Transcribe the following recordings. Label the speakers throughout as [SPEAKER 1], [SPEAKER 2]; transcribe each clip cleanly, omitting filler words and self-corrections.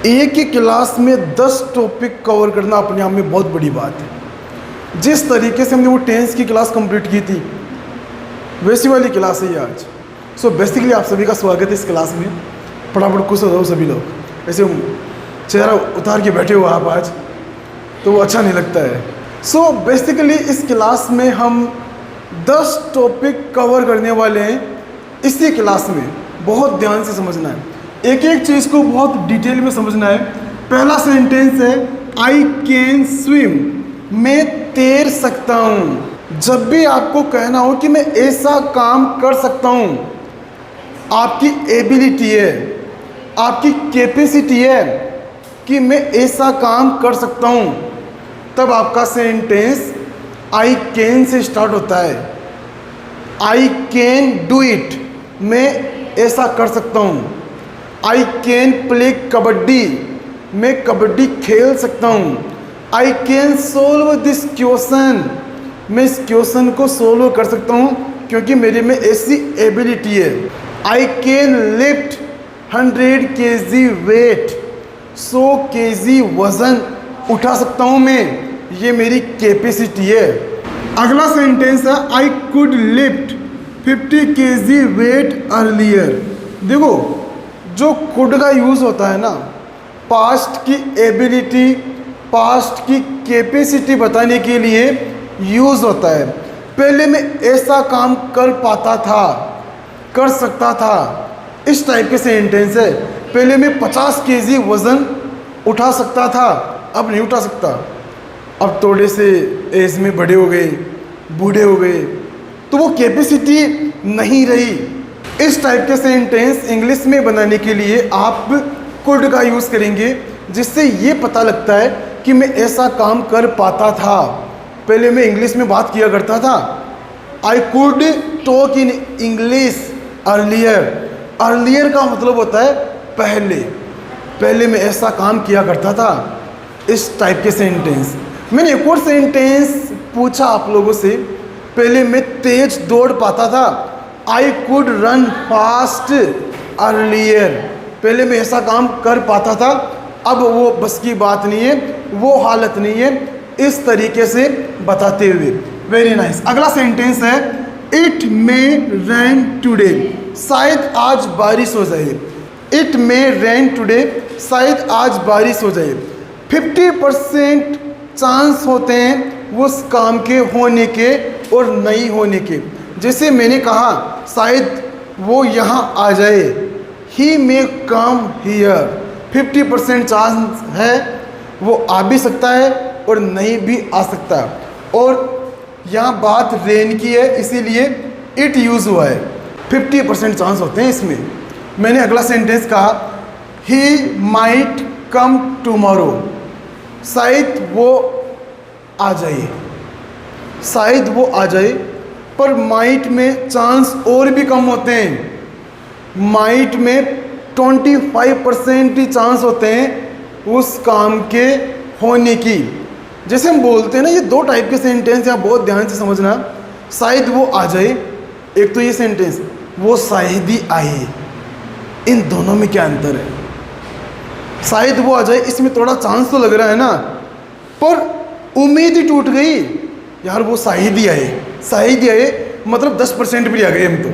[SPEAKER 1] एक ही क्लास में 10 topic cover करना अपने आप में बहुत बड़ी बात है। जिस तरीके से हमने वो टेंस की क्लास कंप्लीट की थी वैसी वाली क्लास है ये आज। सो बेसिकली आप सभी का स्वागत है इस क्लास में। फटाफट खुश हो जाओ सभी लोग। ऐसे चेहरा उतार के बैठे हो आप आज तो वो अच्छा नहीं लगता है। सो बेसिकली इस क्लास में हम 10 टॉपिक कवर करने वाले हैं। इसी क्लास में बहुत ध्यान से समझना है, एक एक चीज़ को बहुत डिटेल में समझना है। पहला सेंटेंस है आई कैन स्विम, मैं तैर सकता हूँ। जब भी आपको कहना हो कि मैं ऐसा काम कर सकता हूँ, आपकी एबिलिटी है, आपकी कैपेसिटी है कि मैं ऐसा काम कर सकता हूँ, तब आपका sentence I can say start होता है। आई कैन डू इट, मैं ऐसा कर सकता हूँ। आई कैन प्ले कबड्डी, मैं कबड्डी खेल सकता हूँ। I can solve this question, मैं इस क्वेश्चन को सोल्व कर सकता हूँ क्योंकि मेरे में ऐसी एबिलिटी है। I can lift 100 kg weight, 100 kg वज़न उठा सकता हूँ मैं, ये मेरी कैपेसिटी है। अगला सेंटेंस है I could lift 50 kg weight earlier. देखो जो कुड का यूज़ होता है ना, पास्ट की एबिलिटी, पास्ट की कैपेसिटी बताने के लिए यूज़ होता है। पहले मैं ऐसा काम कर पाता था, कर सकता था, इस टाइप के सेंटेंस है। पहले मैं 50 kg वज़न उठा सकता था, अब नहीं उठा सकता, अब थोड़े से एज में बड़े हो गए, बूढ़े हो गए, तो वो कैपेसिटी नहीं रही। इस टाइप के सेंटेंस इंग्लिश में बनाने के लिए आप कुड का यूज़ करेंगे, जिससे ये पता लगता है कि मैं ऐसा काम कर पाता था। पहले मैं इंग्लिश में बात किया करता था। I could talk in English earlier. Earlier का मतलब होता है पहले, पहले मैं ऐसा काम किया करता था। इस टाइप के सेंटेंस। मैंने एक और सेंटेंस पूछा आप लोगों से, पहले मैं तेज दौड़ पाता था। I could run fast earlier, पहले मैं ऐसा काम कर पाता था, अब वो बस की बात नहीं है, वो हालत नहीं है। इस तरीके से बताते हुए। Very nice. अगला सेंटेंस है इट मे रेन टुडे, शायद आज बारिश हो जाए। इट मे रेन टुडे, शायद आज बारिश हो जाए। 50% चांस होते हैं उस काम के होने के और नहीं होने के। जैसे मैंने कहा शायद वो यहाँ आ जाए, ही मे कम हियर। 50% चांस है वो आ भी सकता है और नहीं भी आ सकता। और यहाँ बात रेन की है इसीलिए इट यूज़ हुआ है। 50% चांस होते हैं इसमें। मैंने अगला सेंटेंस कहा ही माइट कम टुमारो, शायद वो आ जाए, शायद वो आ जाए। पर माइट में चांस और भी कम होते हैं। माइट में 25% ही चांस होते हैं उस काम के होने की। जैसे हम बोलते हैं ना, ये दो टाइप के सेंटेंस आप बहुत ध्यान से समझना। शायद वो आ जाए, एक तो ये सेंटेंस, वो शायद ही आए। इन दोनों में क्या अंतर है? शायद वो आ जाए, इसमें थोड़ा चांस तो लग रहा है ना, पर उम्मीद ही टूट गई यार, वो शायद ही आए। शायद ही आए मतलब 10% भी आ गए हम तो,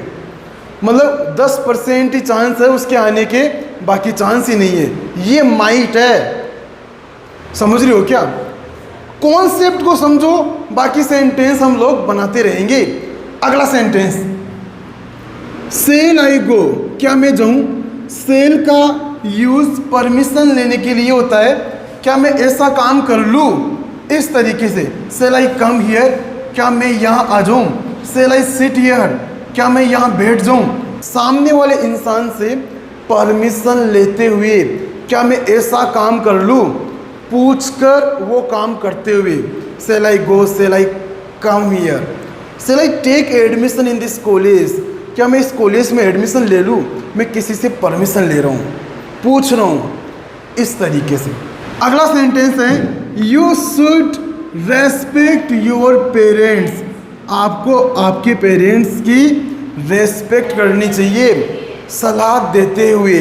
[SPEAKER 1] मतलब 10% ही चांस है उसके आने के, बाकी चांस ही नहीं है। ये माइट है, समझ रहे हो क्या? कॉन्सेप्ट को समझो, बाकी सेंटेंस हम लोग बनाते रहेंगे। अगला सेंटेंस सेल आई गो, क्या मैं जाऊं? सेल का यूज परमिशन लेने के लिए होता है, क्या मैं ऐसा काम कर लूं? इस तरीके से सेल आई कम हियर, क्या मैं यहाँ आ जाऊँ? सेल आई सिट हियर, क्या मैं यहाँ बैठ जाऊँ? सामने वाले इंसान से परमिशन लेते हुए, क्या मैं ऐसा काम कर लूँ? पूछकर वो काम करते हुए। Shall I go, shall I come here, shall I take admission in this college, क्या मैं इस कॉलेज में एडमिशन ले लूँ? मैं किसी से परमिशन ले रहा हूँ, पूछ रहा हूँ, इस तरीके से। अगला सेंटेंस है you should respect your parents, आपको आपके पेरेंट्स की रेस्पेक्ट करनी चाहिए। सलाह देते हुए,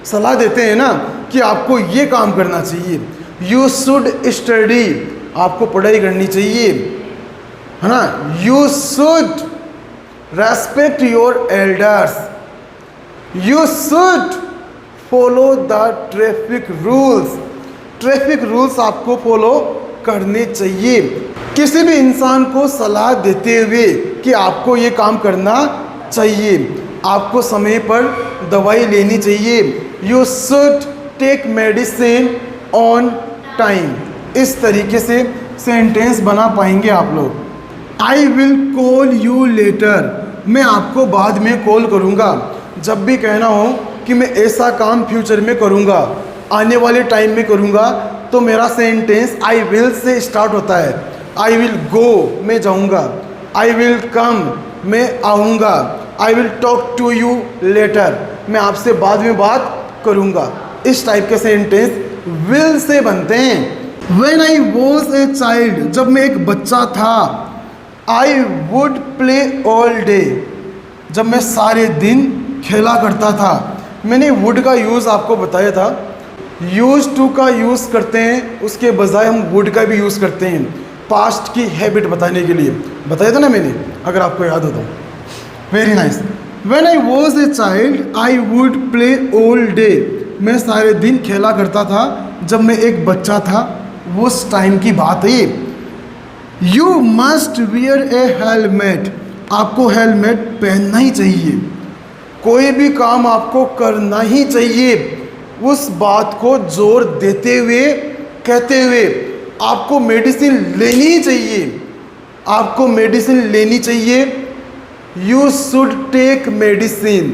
[SPEAKER 1] सलाह देते हैं ना, कि आपको ये काम करना चाहिए। यू शुड स्टडी, आपको पढ़ाई करनी चाहिए, है ना। You should respect your elders, you should follow the traffic rules, traffic rules आपको फॉलो करने चाहिए। किसी भी इंसान को सलाह देते हुए कि आपको ये काम करना चाहिए, आपको समय पर दवाई लेनी चाहिए। You should take medicine on time. इस तरीके से सेंटेंस बना पाएंगे आप लोग। I will call you later, मैं आपको बाद में कॉल करूँगा। जब भी कहना हो कि मैं ऐसा काम फ्यूचर में करूँगा, आने वाले टाइम में करूँगा, तो मेरा sentence I will say start होता है। आई विल गो, मैं जाऊँगा। आई विल कम, मैं आऊँगा। I will talk to you later, मैं आपसे बाद में बात करूँगा। इस टाइप के सेंटेंस विल से बनते हैं। When I was a child, जब मैं एक बच्चा था। I would play all day, जब मैं सारे दिन खेला करता था। मैंने वुड का यूज़ आपको बताया था। यूज़ टू का यूज़ करते हैं, उसके बजाय हम वुड का भी यूज़ करते हैं पास्ट की हैबिट बताने के लिए। बताया था ना मैंने, अगर आपको याद हो तो। Very nice. When I was a child I would play all day, मैं सारे दिन खेला करता था जब मैं एक बच्चा था। उस टाइम की बात है। You must wear a helmet, आपको हेलमेट पहनना ही चाहिए। कोई भी काम आपको करना ही चाहिए। उस बात को जोर देते हुए, कहते हुए, आपको मेडिसिन लेनी ही चाहिए, आपको मेडिसिन लेनी चाहिए। You should take medicine.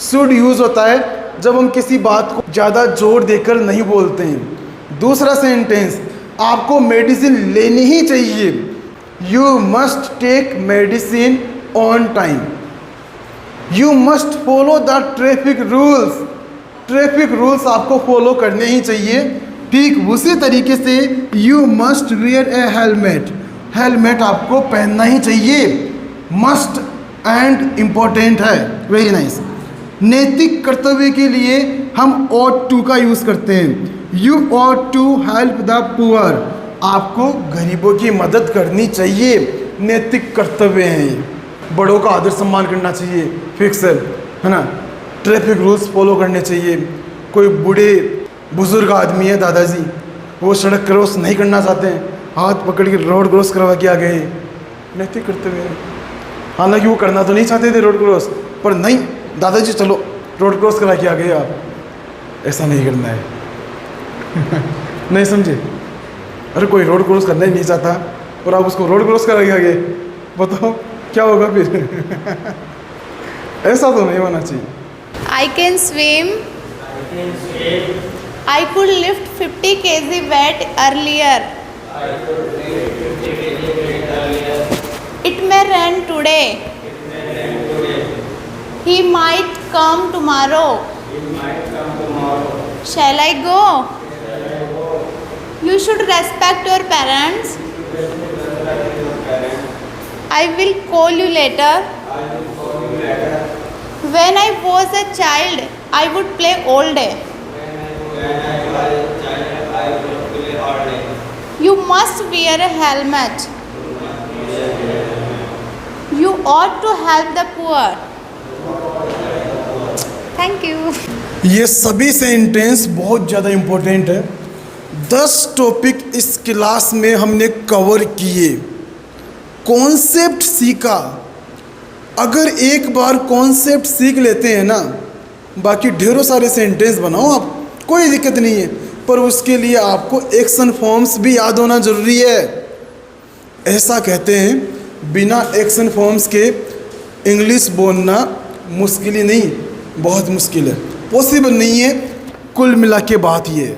[SPEAKER 1] Should use होता है जब हम किसी बात को ज़्यादा जोर देकर नहीं बोलते हैं। दूसरा सेंटेंस, आपको मेडिसिन लेनी ही चाहिए। You must take medicine on time. You must follow the traffic rules, traffic rules आपको फॉलो करने ही चाहिए। ठीक उसी तरीके से you must wear a helmet, helmet आपको पहनना ही चाहिए। मस्ट एंड इम्पोर्टेंट है। Very nice. नैतिक कर्तव्य के लिए हम ought to का यूज़ करते हैं। You ought to help the poor, आपको गरीबों की मदद करनी चाहिए। नैतिक कर्तव्य है ये। बड़ों का आदर सम्मान करना चाहिए, फिक्स है ना। ट्रैफिक रूल्स फॉलो करने चाहिए। कोई बूढ़े बुजुर्ग आदमी है, दादाजी, वो सड़क क्रॉस नहीं करना चाहते हैं, हाथ पकड़ के रोड क्रॉस करवा के आ गए, नैतिक कर्तव्य है। हालांकि वो करना तो नहीं चाहते थे रोड क्रॉस, पर नहीं दादाजी चलो रोड क्रॉस करा के आ गए आप। ऐसा नहीं करना है। नहीं समझे? अरे कोई रोड क्रॉस करना ही नहीं चाहता और आप उसको रोड क्रॉस करा के आ गए, बताओ क्या होगा फिर? ऐसा तो नहीं होना चाहिए।
[SPEAKER 2] I can swim. I could lift 50 kg weight earlier. It may rain today. He might come tomorrow. Shall I go? You should respect your parents. I will call you later. When I was a child, I would play all day. You must wear a helmet. You ought to help the poor. Thank you.
[SPEAKER 1] ये सभी sentence बहुत ज़्यादा important है। 10 topic इस class में हमने cover किए, concept सीखा। अगर एक बार कॉन्सेप्ट सीख लेते हैं ना, बाकी ढेरों सारे सेंटेंस बनाओ आप, कोई दिक्कत नहीं है। पर उसके लिए आपको एक्शन फॉर्म्स भी याद होना ज़रूरी है। ऐसा कहते हैं, बिना एक्शन फॉर्म्स के इंग्लिश बोलना मुश्किल ही नहीं, बहुत मुश्किल है, पॉसिबल नहीं है। कुल मिला के बात ये है।